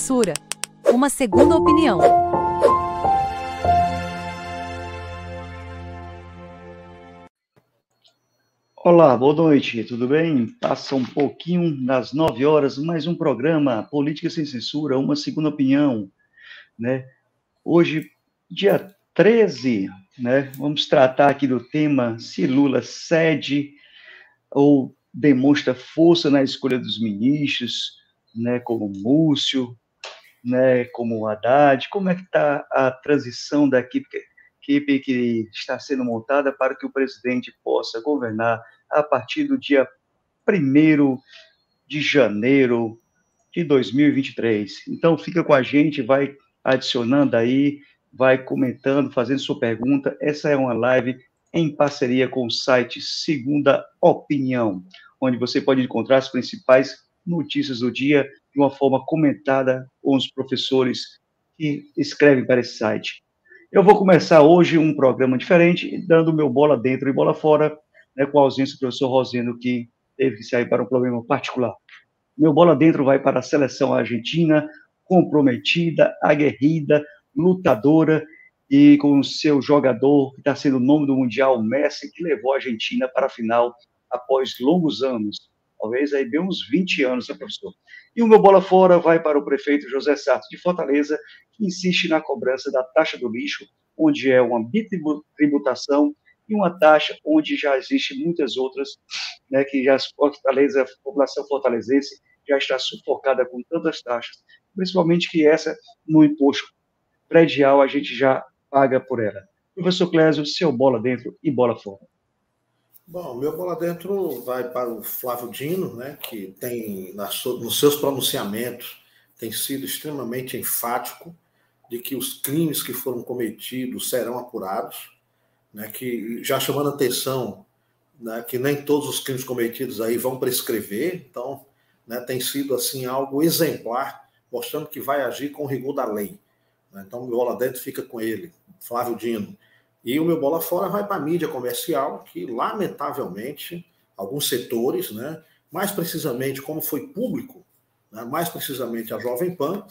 censura. Uma segunda opinião. Olá, boa noite, tudo bem? Passa um pouquinho das 9 horas, mais um programa Política Sem Censura, uma segunda opinião, né? Hoje, dia 13, né? Vamos tratar aqui do tema se Lula cede ou demonstra força na escolha dos ministros, né? Como Múcio, né? Como Haddad, como é que está a transição da equipe que está sendo montada para que o presidente possa governar a partir do dia 1º de janeiro de 2023. Então, fica com a gente, vai adicionando aí, vai comentando, fazendo sua pergunta. Essa é uma live em parceria com o site Segunda Opinião, onde você pode encontrar as principais notícias do dia de uma forma comentada com os professores que escrevem para esse site. Eu vou começar hoje um programa diferente, dando meu bola dentro e bola fora, né, com a ausência do professor Rosendo, que teve que sair para um problema particular. Meu bola dentro vai para a seleção argentina, comprometida, aguerrida, lutadora, e com o seu jogador, que está sendo o nome do Mundial, Messi, que levou a Argentina para a final após longos anos, talvez aí bem uns 20 anos, né, professor? E o meu bola fora vai para o prefeito José Sarto de Fortaleza, que insiste na cobrança da taxa do lixo, onde é uma bitributação e uma taxa onde já existem muitas outras, né, que já a população fortalezense já está sufocada com tantas taxas, principalmente que essa, no imposto predial, a gente já paga por ela. Professor Clésio, seu bola dentro e bola fora. Bom, meu bola dentro vai para o Flávio Dino, né, que tem, nos seus pronunciamentos, tem sido extremamente enfático de que os crimes que foram cometidos serão apurados, né, que já chamando a atenção, né, que nem todos os crimes cometidos aí vão prescrever, então, né, tem sido assim algo exemplar, mostrando que vai agir com o rigor da lei. Então, meu bola dentro fica com ele, Flávio Dino. E o meu bola fora vai para a mídia comercial, que, lamentavelmente, alguns setores, né, mais precisamente como foi público, né, mais precisamente a Jovem Pan,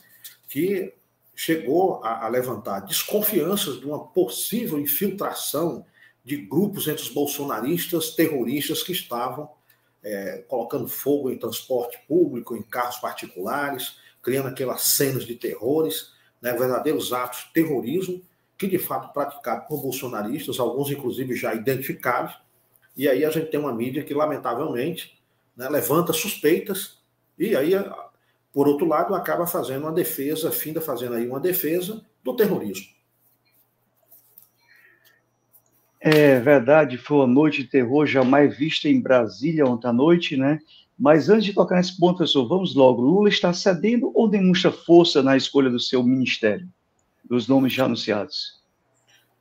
que chegou a levantar desconfianças de uma possível infiltração de grupos entre os bolsonaristas terroristas que estavam colocando fogo em transporte público, em carros particulares, criando aquelas cenas de terrores, né, verdadeiros atos de terrorismo, que de fato praticados por bolsonaristas, alguns inclusive já identificados, e aí a gente tem uma mídia que, lamentavelmente, né, levanta suspeitas, e aí, por outro lado, acaba fazendo uma defesa, finda fazendo aí uma defesa do terrorismo. É verdade, foi uma noite de terror jamais vista em Brasília ontem à noite, né? Mas antes de tocar nesse ponto, professor, vamos logo. Lula está cedendo ou demonstra força na escolha do seu ministério, dos nomes já anunciados?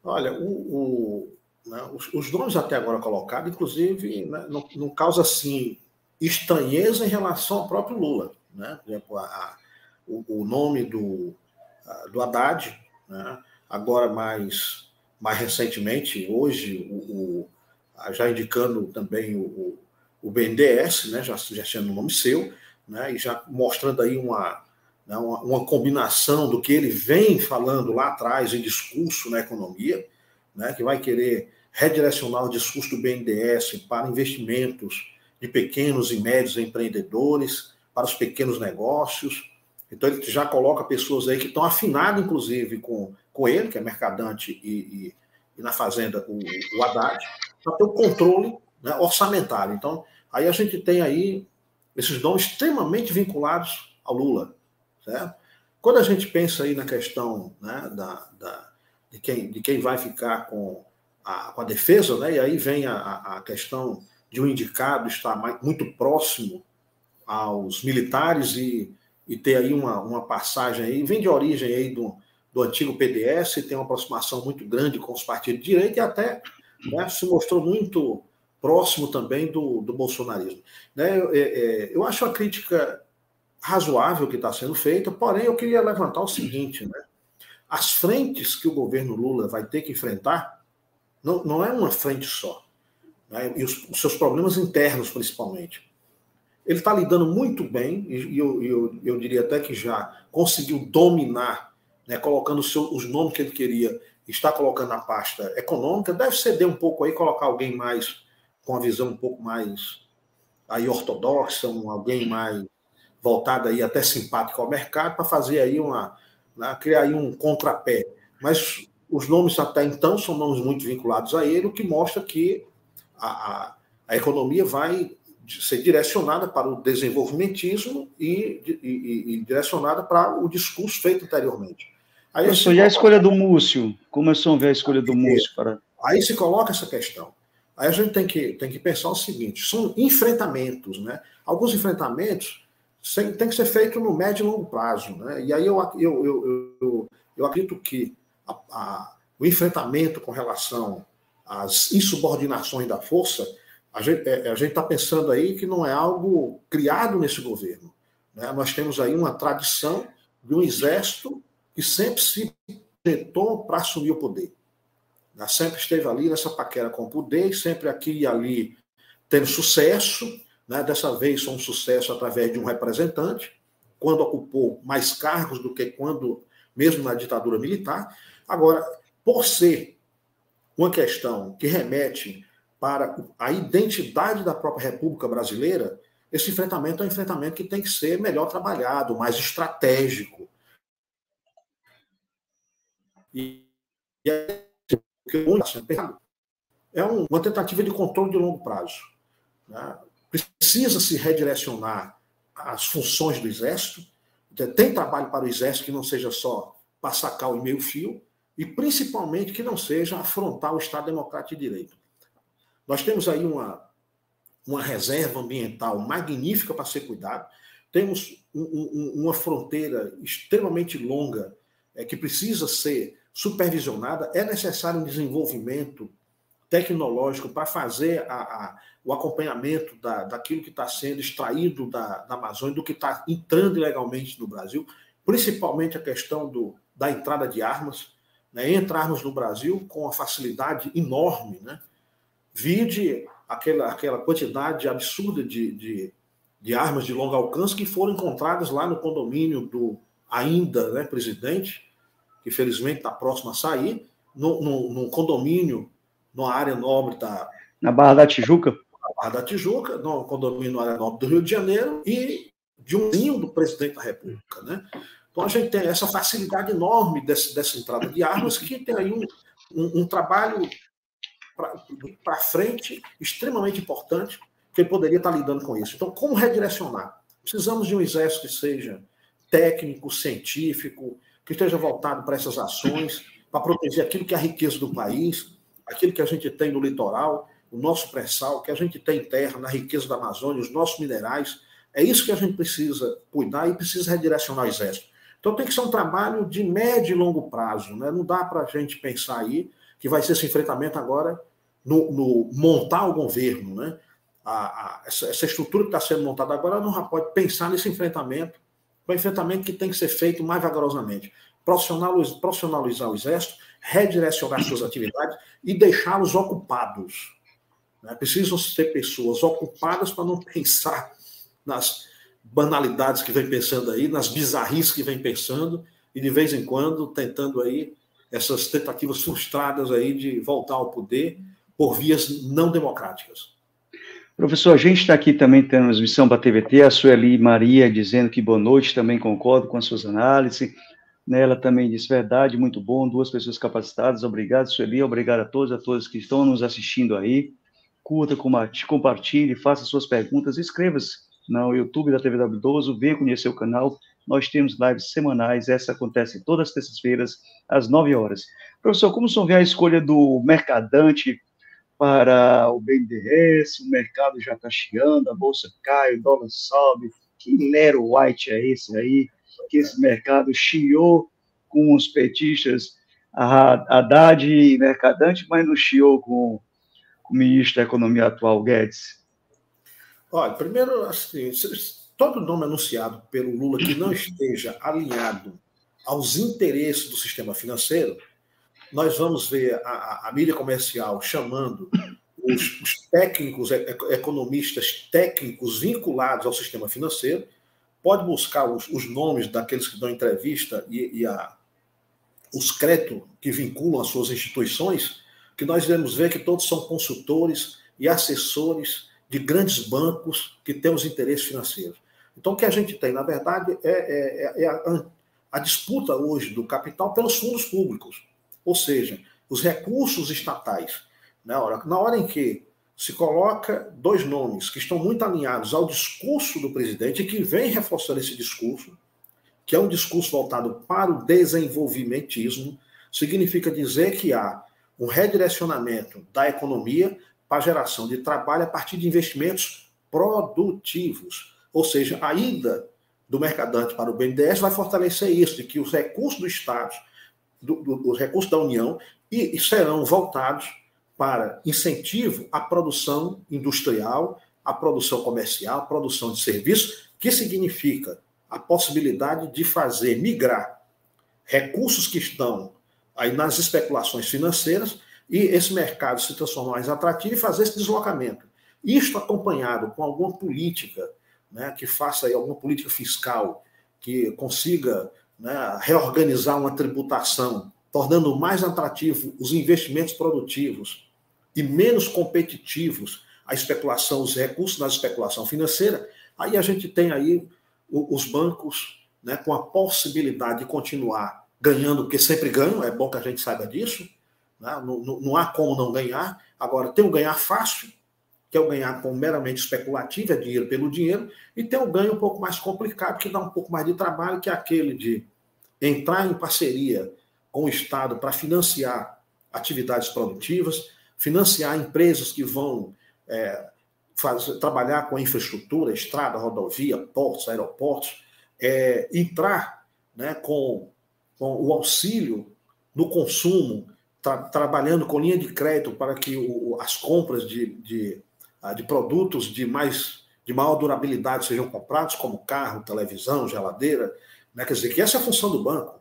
Olha, né, os nomes até agora colocados, inclusive, né, não causa assim estranheza em relação ao próprio Lula, né? Por exemplo, o nome do Haddad, né? Agora mais recentemente, hoje, já indicando também o BNDES, né? já sendo um nome seu, né? E já mostrando aí uma combinação do que ele vem falando lá atrás em discurso na economia, né, que vai querer redirecionar o discurso do BNDES para investimentos de pequenos e médios empreendedores, para os pequenos negócios. Então ele já coloca pessoas aí que estão afinadas, inclusive, com ele, que é mercadante, e na Fazenda o Haddad, para ter o controle, né, orçamentário. Então, aí a gente tem aí esses nomes extremamente vinculados ao Lula. Certo? Quando a gente pensa aí na questão, né, de quem vai ficar com a defesa, né, e aí vem a questão de um indicado estar muito próximo aos militares e ter aí uma passagem aí, vem de origem aí do antigo PDS, tem uma aproximação muito grande com os partidos de direita e até, né, se mostrou muito próximo também do bolsonarismo. Né? Eu acho a crítica razoável que está sendo feita, porém eu queria levantar o seguinte, né? As frentes que o governo Lula vai ter que enfrentar não é uma frente só, né? E os seus problemas internos, principalmente. ele está lidando muito bem, e eu diria até que já conseguiu dominar, né, colocando os nomes que ele queria, está colocando na pasta econômica, deve ceder um pouco aí, colocar alguém mais com uma visão um pouco mais aí ortodoxa, alguém mais voltado aí até simpático ao mercado, para fazer aí criar aí um contrapé. Mas os nomes até então são nomes muito vinculados a ele, o que mostra que a economia vai ser direcionada para o desenvolvimentismo e direcionada para o discurso feito anteriormente. Aí Professor, e a escolha do Múcio? Começou a ver a escolha do Múcio para... Aí se coloca essa questão. Aí a gente tem que pensar o seguinte, são enfrentamentos, né? Alguns enfrentamentos têm que ser feitos no médio e longo prazo, né? E aí eu acredito que o enfrentamento com relação às insubordinações da força, a gente está pensando aí que não é algo criado nesse governo, né? Nós temos aí uma tradição de um exército que sempre se tentou para assumir o poder. Sempre esteve ali nessa paquera com o poder, sempre aqui e ali tendo sucesso, né? Dessa vez foi um sucesso através de um representante, quando ocupou mais cargos do que quando, mesmo na ditadura militar. Agora, por ser uma questão que remete para a identidade da própria República Brasileira, esse enfrentamento é um enfrentamento que tem que ser melhor trabalhado, mais estratégico. É uma tentativa de controle de longo prazo, né? Precisa se redirecionar as funções do Exército, tem trabalho para o Exército que não seja só passar cal e meio fio, e principalmente que não seja afrontar o Estado Democrático de Direito. Nós temos aí uma reserva ambiental magnífica para ser cuidado, temos uma fronteira extremamente longa que precisa ser supervisionada, é necessário um desenvolvimento tecnológico para fazer o acompanhamento daquilo que está sendo extraído da Amazônia, do que está entrando ilegalmente no Brasil, principalmente a questão da entrada de armas, né? Entrarmos no Brasil com uma facilidade enorme, né? Vide aquela quantidade absurda de armas de longo alcance que foram encontradas lá no condomínio do ainda, né, presidente, que felizmente está próximo a sair, num condomínio, numa área nobre na Barra da Tijuca. Na Barra da Tijuca, no condomínio na área nobre do Rio de Janeiro, e de um vizinho do presidente da República, né? Então a gente tem essa facilidade enorme dessa entrada de armas, que tem aí um trabalho para frente extremamente importante, que ele poderia estar lidando com isso. Então, como redirecionar? Precisamos de um exército que seja técnico, científico, que esteja voltado para essas ações, para proteger aquilo que é a riqueza do país, aquilo que a gente tem no litoral, o nosso pré-sal, que a gente tem em terra, na riqueza da Amazônia, os nossos minerais. É isso que a gente precisa cuidar e precisa redirecionar o exército. Então tem que ser um trabalho de médio e longo prazo, né? Não dá para a gente pensar aí que vai ser esse enfrentamento agora no montar o governo, né? Essa estrutura que está sendo montada agora não pode pensar nesse enfrentamento, um enfrentamento que tem que ser feito mais vagarosamente. Profissionalizar o exército, redirecionar suas atividades e deixá-los ocupados, né? Precisam ser pessoas ocupadas para não pensar nas banalidades que vem pensando aí, nas bizarrices que vem pensando, e de vez em quando tentando aí essas tentativas frustradas aí de voltar ao poder por vias não democráticas. Professor, a gente está aqui também tendo transmissão para a TVT, a Sueli Maria dizendo que boa noite, também concordo com as suas análises. Ela também disse verdade, muito bom, 2 pessoas capacitadas, obrigado, Sueli, obrigado a todos que estão nos assistindo aí. Curta, compartilhe, faça suas perguntas, inscreva-se no YouTube da TV W12, venha conhecer o canal, nós temos lives semanais, essa acontece todas as terças-feiras, às 9 horas. Professor, como o senhor vê a escolha do mercadante para o BNDES, o mercado já está chiando, a bolsa cai, o dólar sobe, que Lero White é esse aí, que esse mercado chiou com os petistas, a Haddad e mercadante, mas não chiou com o ministro da Economia atual, Guedes? Olha, primeiro, assim, todo nome anunciado pelo Lula que não esteja alinhado aos interesses do sistema financeiro, nós vamos ver a mídia comercial chamando os técnicos, economistas técnicos vinculados ao sistema financeiro, pode buscar os nomes daqueles que dão entrevista e os créditos que vinculam as suas instituições, que nós iremos ver que todos são consultores e assessores de grandes bancos que têm os interesses financeiros. Então, o que a gente tem, na verdade, é a disputa hoje do capital pelos fundos públicos, ou seja, os recursos estatais. Na hora em que se coloca dois nomes que estão muito alinhados ao discurso do presidente e que vem reforçando esse discurso, que é um discurso voltado para o desenvolvimentismo, significa dizer que há um redirecionamento da economia para a geração de trabalho a partir de investimentos produtivos. Ou seja, a ida do mercadante para o BNDES vai fortalecer isso, de que os recursos do Estado, os recursos da União, e serão voltados para incentivo à produção industrial, à produção comercial, à produção de serviços, que significa a possibilidade de fazer migrar recursos que estão aí nas especulações financeiras e esse mercado se transformar mais atrativo e fazer esse deslocamento. Isto acompanhado com alguma política, né, que faça aí alguma política fiscal, que consiga, né, reorganizar uma tributação, tornando mais atrativo os investimentos produtivos e menos competitivos a especulação, os recursos na especulação financeira, aí a gente tem aí os bancos, né, com a possibilidade de continuar ganhando, porque sempre ganham, é bom que a gente saiba disso, né? Não há como não ganhar. Agora, tem o ganhar fácil, que é o ganhar com meramente especulativo, é dinheiro pelo dinheiro, e tem o ganho um pouco mais complicado, que dá um pouco mais de trabalho, que é aquele de entrar em parceria com o Estado para financiar atividades produtivas, financiar empresas que vão trabalhar com a infraestrutura, estrada, rodovia, portos, aeroportos, entrar, né, com o auxílio no consumo, trabalhando com linha de crédito para que as compras de produtos de maior durabilidade sejam comprados, como carro, televisão, geladeira, né? Quer dizer, que essa é a função do banco,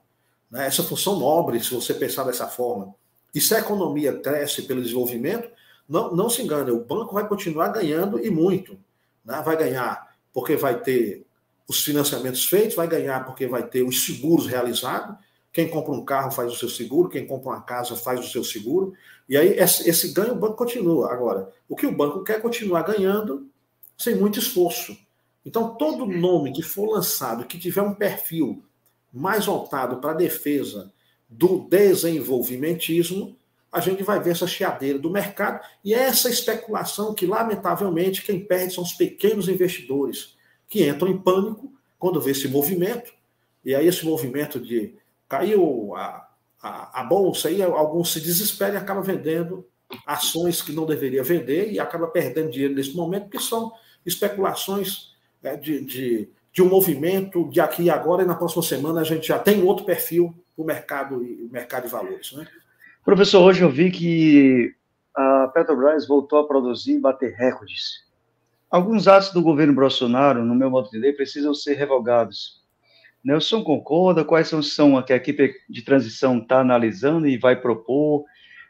né? Essa função nobre, se você pensar dessa forma. E se a economia cresce pelo desenvolvimento, não se engane, o banco vai continuar ganhando e muito, né? Vai ganhar porque vai ter os financiamentos feitos, vai ganhar porque vai ter os seguros realizados. Quem compra um carro faz o seu seguro, quem compra uma casa faz o seu seguro, e aí esse ganho o banco continua. Agora, o que o banco quer é continuar ganhando sem muito esforço. Então, todo nome que for lançado, que tiver um perfil mais voltado para a defesa do desenvolvimentismo, a gente vai ver essa chiadeira do mercado e essa especulação que, lamentavelmente, quem perde são os pequenos investidores, que entram em pânico quando vê esse movimento, e aí esse movimento de caiu a bolsa, e alguns se desesperam e acabam vendendo ações que não deveria vender e acaba perdendo dinheiro nesse momento, porque são especulações de um movimento de aqui e agora, e na próxima semana a gente já tem outro perfil para o mercado de valores, né? Professor, hoje eu vi que a Petrobras voltou a produzir e bater recordes. Alguns atos do governo Bolsonaro, no meu modo de ver, precisam ser revogados. Nelson concorda? Quais são que a equipe de transição está analisando e vai propor?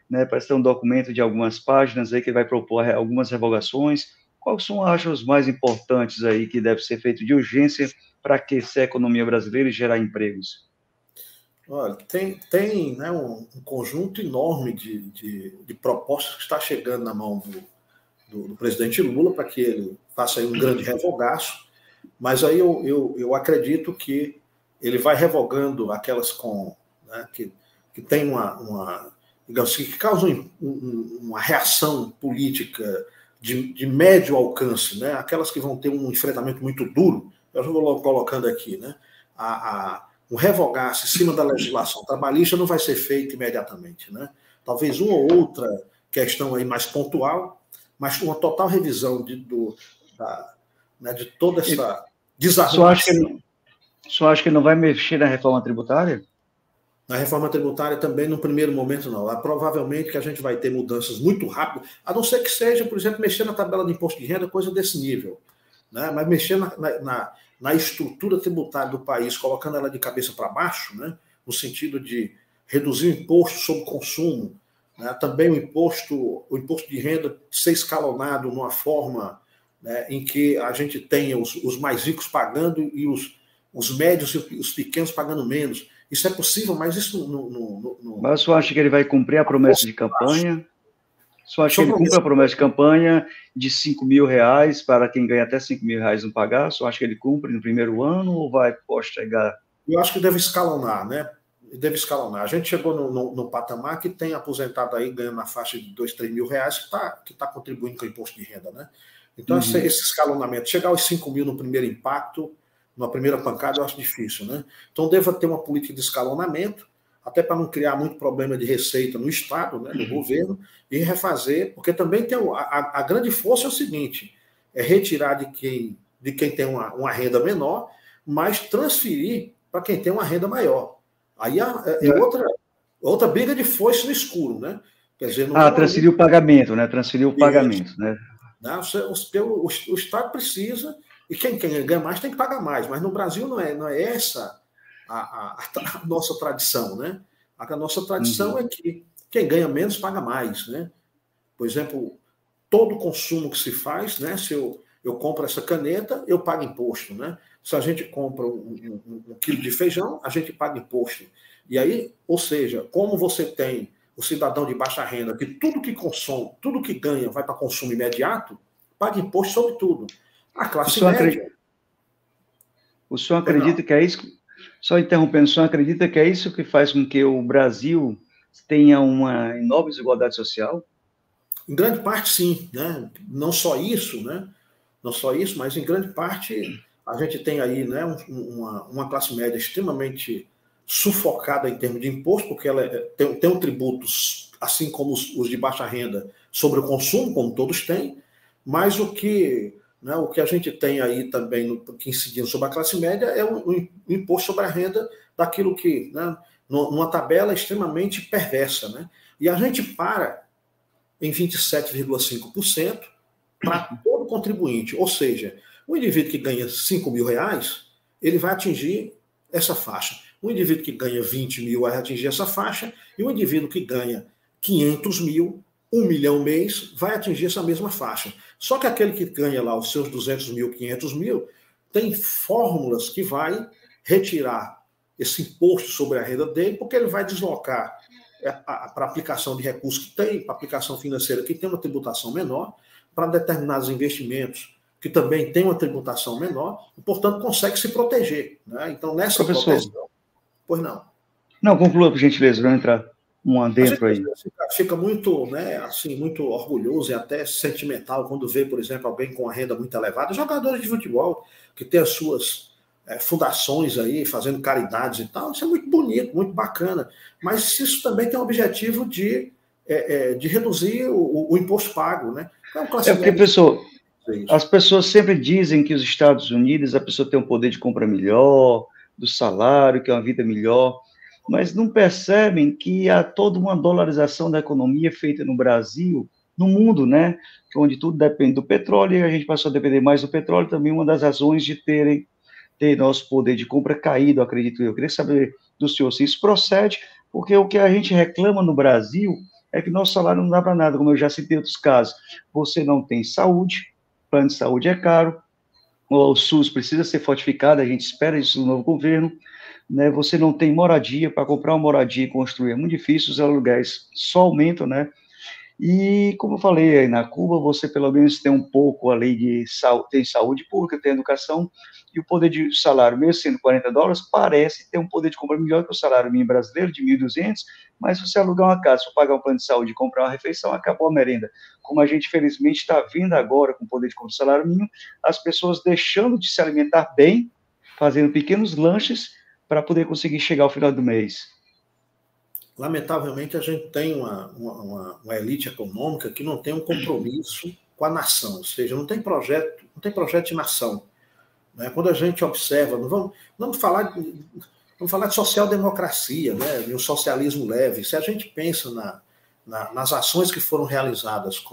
Né, parece ter um documento de algumas páginas aí que vai propor algumas revogações. Quais são, acho, os mais importantes aí que deve ser feito de urgência para aquecer a economia brasileira e gerar empregos? Olha, tem né, um conjunto enorme de propostas que está chegando na mão do presidente Lula para que ele faça aí um grande revogaço, mas aí eu acredito que ele vai revogando aquelas né, que tem digamos assim, que causam uma reação política de médio alcance, né, aquelas que vão ter um enfrentamento muito duro. Eu já vou logo colocando aqui, né, um revogar-se em cima da legislação trabalhista não vai ser feito imediatamente, né? Talvez uma ou outra questão aí mais pontual, mas uma total revisão de toda essa desarrumação. Só acha que não vai mexer na reforma tributária? Na reforma tributária também, no primeiro momento, não. Provavelmente que a gente vai ter mudanças muito rápidas, a não ser que seja, por exemplo, mexer na tabela de imposto de renda, coisa desse nível, né? Mas mexer na estrutura tributária do país, colocando ela de cabeça para baixo, né? No sentido de reduzir o imposto sobre consumo, né? Também o imposto de renda ser escalonado numa forma, né, em que a gente tenha os mais ricos pagando e os médios e os pequenos pagando menos. Isso é possível, mas isso Mas você acha que ele vai cumprir a promessa de campanha? Você acha que ele cumpre a promessa de campanha de R$ 5.000 para quem ganha até R$ 5.000 não pagar? Você acha que ele cumpre no primeiro ano ou vai postergar? Eu acho que deve escalonar, né? Deve escalonar. A gente chegou no patamar que tem aposentado aí ganhando na faixa de R$ 2, R$ 3.000 que tá contribuindo com o imposto de renda, né? Então, esse escalonamento, chegar aos 5.000 no primeiro impacto, na primeira pancada, eu acho difícil, né? Então, deva ter uma política de escalonamento, até para não criar muito problema de receita no Estado, né, no governo, e refazer, porque também tem a grande força é o seguinte, é retirar de quem tem uma renda menor, mas transferir para quem tem uma renda maior. Aí é outra briga de foice no escuro, né? Quer dizer, transferir o pagamento, né? Transferir o pagamento, né? O Estado precisa, e quem ganha mais tem que pagar mais, mas no Brasil não é essa a nossa tradição, né? A nossa tradição é que quem ganha menos paga mais, né? Por exemplo, todo consumo que se faz, né? Se eu compro essa caneta, eu pago imposto, né? Se a gente compra um quilo de feijão, a gente paga imposto. E aí, ou seja, como você tem o cidadão de baixa renda, que tudo que consome, tudo que ganha vai para consumo imediato, paga imposto sobre tudo. A classe média... O senhor acredita que é isso? Só interrompendo, o senhor acredita que é isso que faz com que o Brasil tenha uma enorme desigualdade social? Em grande parte, sim, né? Não só isso, né? Não só isso, mas em grande parte a gente tem aí, né, uma classe média extremamente sufocada em termos de imposto, porque ela tem um tributo, assim como os de baixa renda, sobre o consumo, como todos têm, mas o que a gente tem aí também, que incidindo sobre a classe média, é o imposto sobre a renda daquilo que, né, numa tabela extremamente perversa, né? E a gente para em 27,5% para todo contribuinte. Ou seja, o indivíduo que ganha R$ 5.000, ele vai atingir essa faixa. O indivíduo que ganha 20 mil vai atingir essa faixa, e o indivíduo que ganha 500 mil, 1 milhão mês, vai atingir essa mesma faixa. Só que aquele que ganha lá os seus 200 mil, 500 mil, tem fórmulas que vai retirar esse imposto sobre a renda dele, porque ele vai deslocar para aplicação de recursos que tem, para aplicação financeira que tem uma tributação menor, para determinados investimentos que também tem uma tributação menor, e, portanto, consegue se proteger, né? Então, nessa proteção... Pois não. Não, conclua, por gentileza, vai entrar um adentro aí. Fica muito, né, assim, muito orgulhoso e até sentimental quando vê, por exemplo, alguém com uma renda muito elevada, jogadores de futebol, que tem as suas fundações aí, fazendo caridades e tal. Isso é muito bonito, muito bacana. Mas isso também tem o objetivo de reduzir o imposto pago, né? Porque, pessoal, as pessoas sempre dizem que os Estados Unidos, a pessoa tem um poder de compra melhor, do salário, que é uma vida melhor, mas não percebem que há toda uma dolarização da economia feita no Brasil, no mundo, né? Onde tudo depende do petróleo, e a gente passou a depender mais do petróleo, também uma das razões de ter nosso poder de compra caído, acredito eu. Queria saber do senhor se isso procede, porque o que a gente reclama no Brasil é que nosso salário não dá para nada, como eu já citei outros casos. Você não tem saúde, plano de saúde é caro, o SUS precisa ser fortificado, a gente espera isso do novo governo, né? Você não tem moradia, para comprar uma moradia e construir é muito difícil, os aluguéis só aumentam, né? E, como eu falei, aí na Cuba você pelo menos tem um pouco ali de tem saúde pública, tem educação, e o poder de salário, mesmo sendo $40, parece ter um poder de compra melhor que o salário mínimo brasileiro, de 1.200, mas se você alugar uma casa, se pagar um plano de saúde e comprar uma refeição, acabou a merenda. Como a gente, felizmente, está vindo agora com o poder de compra do salário mínimo, as pessoas deixando de se alimentar bem, fazendo pequenos lanches, para poder conseguir chegar ao final do mês. Lamentavelmente, a gente tem uma elite econômica que não tem um compromisso com a nação, ou seja, não tem projeto de nação. Né? Quando a gente observa, vamos falar de social-democracia, né? De um socialismo leve. Se a gente pensa nas ações que foram realizadas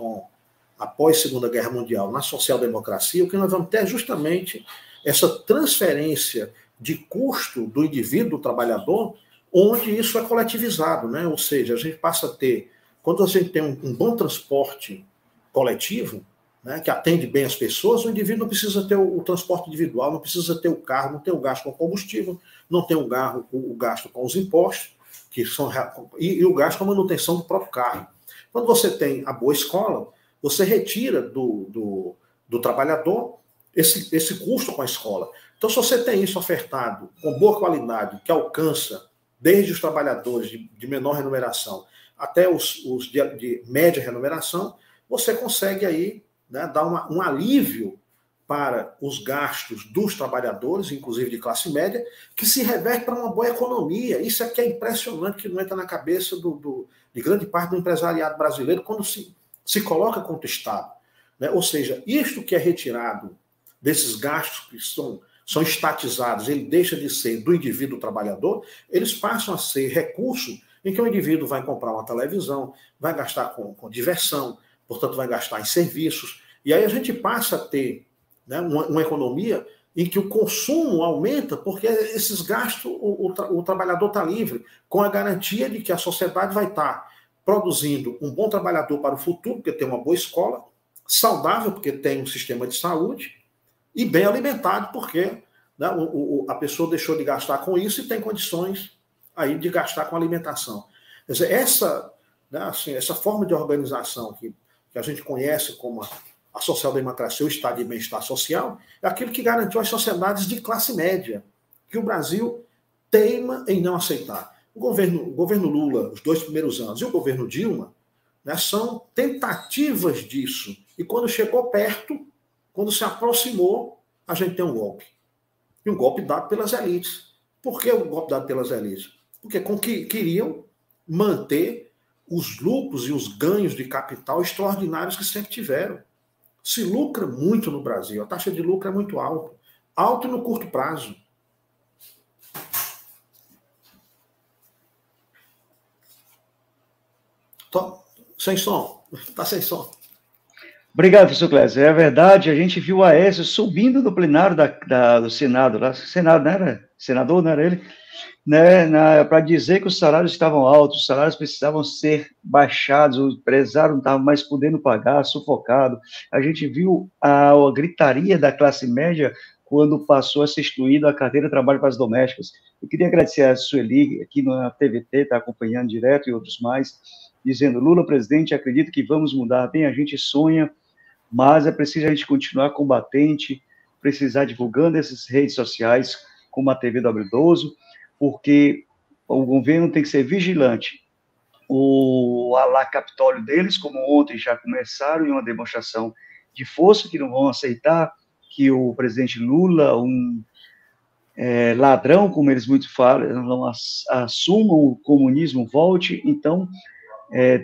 após a Segunda Guerra Mundial na social-democracia, o que nós vamos ter é justamente essa transferência de custo do indivíduo, do trabalhador, onde isso é coletivizado, né? Ou seja, a gente passa a ter quando a gente tem um bom transporte coletivo, né, que atende bem as pessoas, o indivíduo não precisa ter o transporte individual, não precisa ter o carro, não tem o gasto com combustível, não tem o gasto com os impostos, e o gasto com a manutenção do próprio carro. Quando você tem a boa escola, você retira do trabalhador esse custo com a escola. Então, se você tem isso ofertado com boa qualidade, que alcança desde os trabalhadores de menor remuneração até os de média remuneração, você consegue aí, né, dar um alívio para os gastos dos trabalhadores, inclusive de classe média, que se reverte para uma boa economia. Isso aqui é impressionante, que não entra na cabeça de grande parte do empresariado brasileiro quando se coloca contra o Estado. Né? Ou seja, isto que é retirado desses gastos que são estatizados, ele deixa de ser do indivíduo trabalhador, eles passam a ser recurso em que o indivíduo vai comprar uma televisão, vai gastar com diversão, portanto vai gastar em serviços, e aí a gente passa a ter, né, uma economia em que o consumo aumenta, porque esses gastos o trabalhador está livre, com a garantia de que a sociedade vai estar produzindo um bom trabalhador para o futuro, porque tem uma boa escola, saudável, porque tem um sistema de saúde, e bem alimentado, porque, né, a pessoa deixou de gastar com isso e tem condições aí de gastar com alimentação. Quer dizer, essa forma de organização que a gente conhece como a social-democracia, o estado de bem-estar social, é aquilo que garantiu as sociedades de classe média, que o Brasil teima em não aceitar. O governo Lula, os 2 primeiros anos, e o governo Dilma, né, são tentativas disso. E quando chegou perto, quando se aproximou, a gente tem um golpe. E um golpe dado pelas elites. Por que o golpe dado pelas elites? Porque queriam manter os lucros e os ganhos de capital extraordinários que sempre tiveram. Se lucra muito no Brasil, a taxa de lucro é muito alta. Alto e no curto prazo. Sem som. Está sem som. Obrigado, professor Clécio. É verdade, a gente viu o Aécio subindo do plenário do Senado, lá, Senado, não era? Senador, não era ele? Né, para dizer que os salários estavam altos, os salários precisavam ser baixados, o empresário não estava mais podendo pagar, sufocado. A gente viu a gritaria da classe média quando passou a ser instituída a carteira de trabalho para as domésticas. Eu queria agradecer a Sueli, aqui na TVT, está acompanhando direto, e outros mais, dizendo: Lula, presidente, acredito que vamos mudar. Bem, a gente sonha, mas é preciso a gente continuar combatente, precisar divulgando essas redes sociais, como a TV do Abridoso, porque o governo tem que ser vigilante. O Alá Capitólio deles, como ontem já começaram em uma demonstração de força, que não vão aceitar que o presidente Lula, um ladrão, como eles muito falam, não assumam o comunismo, volte. Então,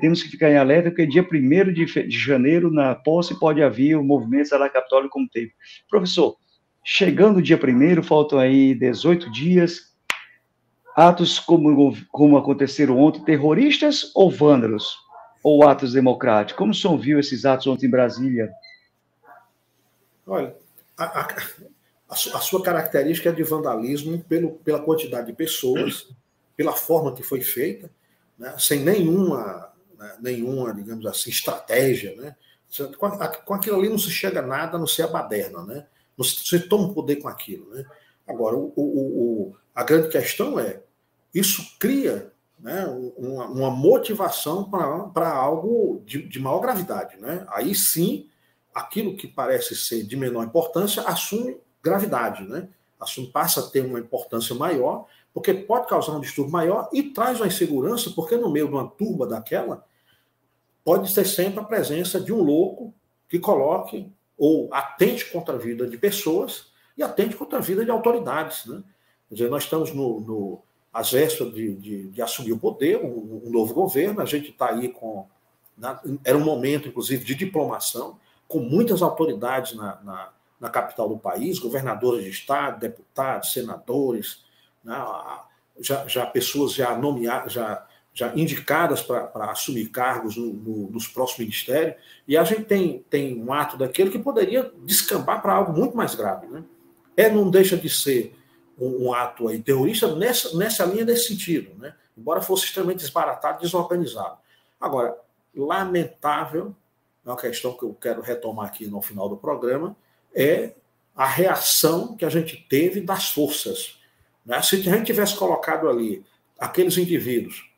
temos que ficar em alerta, porque dia 1º de janeiro, na posse, pode haver o movimento Alá Capitólio como teve. Professor, chegando o dia 1º, faltam aí 18 dias, atos como aconteceram ontem, terroristas ou vândalos? Ou atos democráticos? Como o senhor viu esses atos ontem em Brasília? Olha, a sua característica é de vandalismo pela quantidade de pessoas, pela forma que foi feita, né, sem nenhuma, digamos assim, estratégia. Né? Com aquilo ali não se chega a nada, a não ser a baderna. Né? Não se toma poder com aquilo. Né? Agora, a grande questão é, isso cria, né, uma motivação para algo de maior gravidade. Né? Aí sim, aquilo que parece ser de menor importância assume gravidade, né? Passa a ter uma importância maior, porque pode causar um distúrbio maior e traz uma insegurança, porque no meio de uma turba daquela, pode ter sempre a presença de um louco que coloque ou atente contra a vida de pessoas e atente contra a vida de autoridades. Né? Quer dizer, nós estamos às vésperas de assumir o poder, um novo governo, a gente está aí era um momento, inclusive, de diplomação, com muitas autoridades na capital do país, governadores de estado, deputados, senadores, né, já pessoas já indicadas para assumir cargos nos próximos ministérios, e a gente tem um ato daquele que poderia descambar para algo muito mais grave. Né? Não deixa de ser um ato aí terrorista nessa linha, nesse sentido, né? Embora fosse extremamente desbaratado, desorganizado. Agora, lamentável, uma questão que eu quero retomar aqui no final do programa, é a reação que a gente teve das forças. Né? Se a gente tivesse colocado ali aqueles indivíduos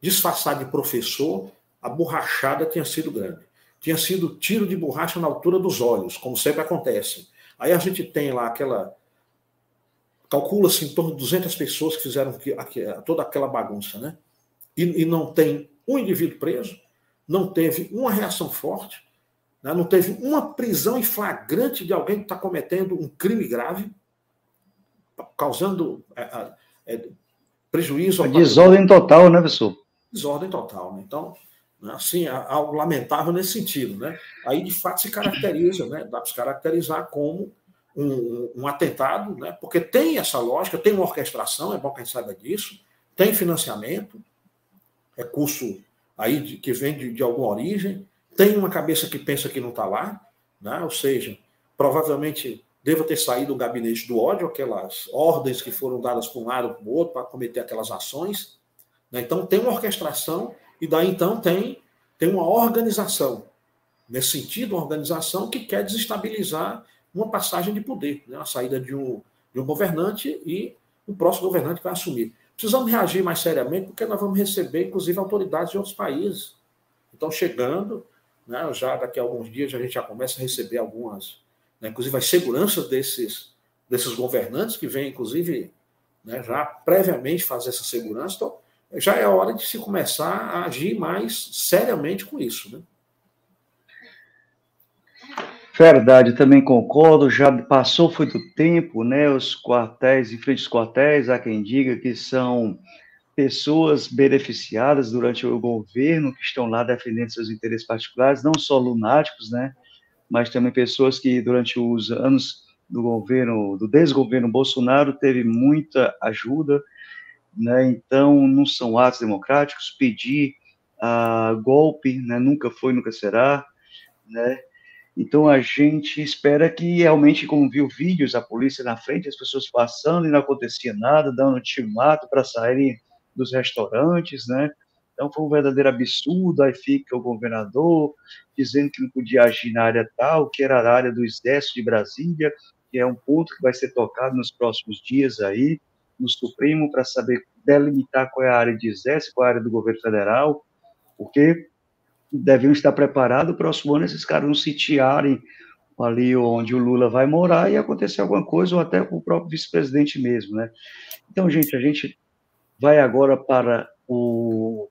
disfarçados de professor, a borrachada tinha sido grande. Tinha sido tiro de borracha na altura dos olhos, como sempre acontece. Aí a gente tem lá calcula-se em torno de 200 pessoas que fizeram toda aquela bagunça, né? E não tem um indivíduo preso, não teve uma reação forte, né? Não teve uma prisão em flagrante de alguém que está cometendo um crime grave, causando prejuízo. A desordem total, né, professor? Desordem total, né? Então, assim, algo lamentável nesse sentido, né? Aí, de fato, se caracteriza, né? Dá para se caracterizar como um atentado, né? Porque tem essa lógica, tem uma orquestração, é bom que a gente saiba disso, tem financiamento, recurso aí que vem de alguma origem, tem uma cabeça que pensa que não está lá, né? Ou seja, provavelmente deva ter saído do gabinete do ódio, aquelas ordens que foram dadas para um lado ou para o outro para cometer aquelas ações, né? Então tem uma orquestração e daí então tem uma organização, nesse sentido, uma organização que quer desestabilizar uma passagem de poder, né? A saída de um governante e o próximo governante vai assumir. Precisamos reagir mais seriamente, porque nós vamos receber, inclusive, autoridades de outros países. Então, chegando, né, já daqui a alguns dias a gente já começa a receber algumas, né, inclusive as seguranças desses governantes, que vêm, inclusive, né, já previamente fazer essa segurança. Então, já é hora de se começar a agir mais seriamente com isso, né? Verdade, também concordo, já passou, foi do tempo, né, os quartéis, em frente aos quartéis, há quem diga que são pessoas beneficiadas durante o governo, que estão lá defendendo seus interesses particulares, não só lunáticos, né, mas também pessoas que durante os anos do desgoverno Bolsonaro teve muita ajuda, né, então não são atos democráticos, pedir golpe, né, nunca foi, nunca será, né. Então, a gente espera que realmente, como viu vídeos, a polícia na frente, as pessoas passando e não acontecia nada, dando ultimato para saírem dos restaurantes, né? Então, foi um verdadeiro absurdo. Aí fica o governador dizendo que não podia agir na área tal, que era a área do Exército de Brasília, que é um ponto que vai ser tocado nos próximos dias aí, no Supremo, para saber delimitar qual é a área de Exército, qual é a área do governo federal, porque deviam estar preparados para o próximo ano esses caras não sitiarem ali onde o Lula vai morar e acontecer alguma coisa, ou até com o próprio vice-presidente mesmo, né? Então, gente, a gente vai agora para o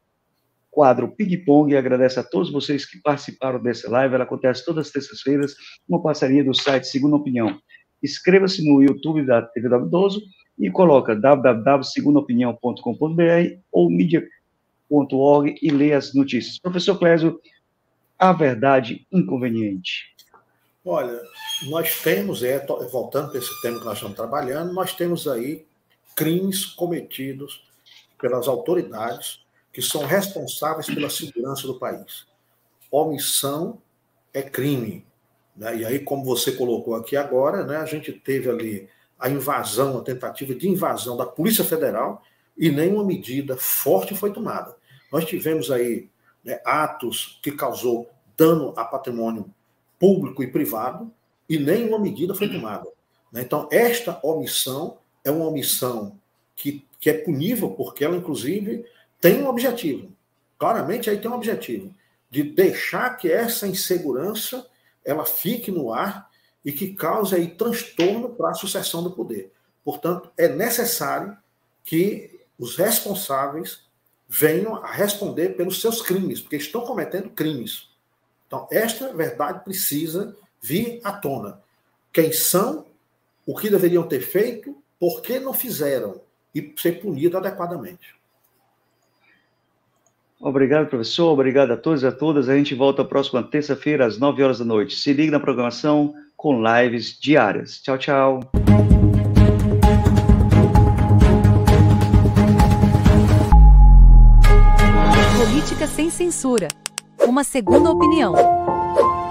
quadro Ping Pong e agradece a todos vocês que participaram dessa live. Ela acontece todas as terças-feiras, uma parceria do site Segunda Opinião. Inscreva-se no YouTube da TV W12 e coloca www.segundaopinião.com.br ou mídia.org e lê as notícias. Professor Clésio, a verdade inconveniente. Olha, nós temos, voltando para esse tema que nós estamos trabalhando, nós temos aí crimes cometidos pelas autoridades que são responsáveis pela segurança do país. Omissão é crime, né? E aí, como você colocou aqui agora, né, a gente teve ali a invasão, a tentativa de invasão da Polícia Federal, e nenhuma medida forte foi tomada. Nós tivemos aí, né, atos que causou dano a patrimônio público e privado e nenhuma medida foi tomada. Então, esta omissão é uma omissão que é punível porque ela, inclusive, tem um objetivo. Claramente, aí tem um objetivo de deixar que essa insegurança ela fique no ar e que cause aí transtorno para a sucessão do poder. Portanto, é necessário que os responsáveis venham a responder pelos seus crimes, porque estão cometendo crimes. Então, esta verdade precisa vir à tona. Quem são, o que deveriam ter feito, por que não fizeram, e ser punido adequadamente. Obrigado, professor. Obrigado a todos e a todas. A gente volta a próxima terça-feira, às 9 horas da noite. Se ligue na programação com lives diárias. Tchau, tchau. Política sem censura. Uma segunda opinião.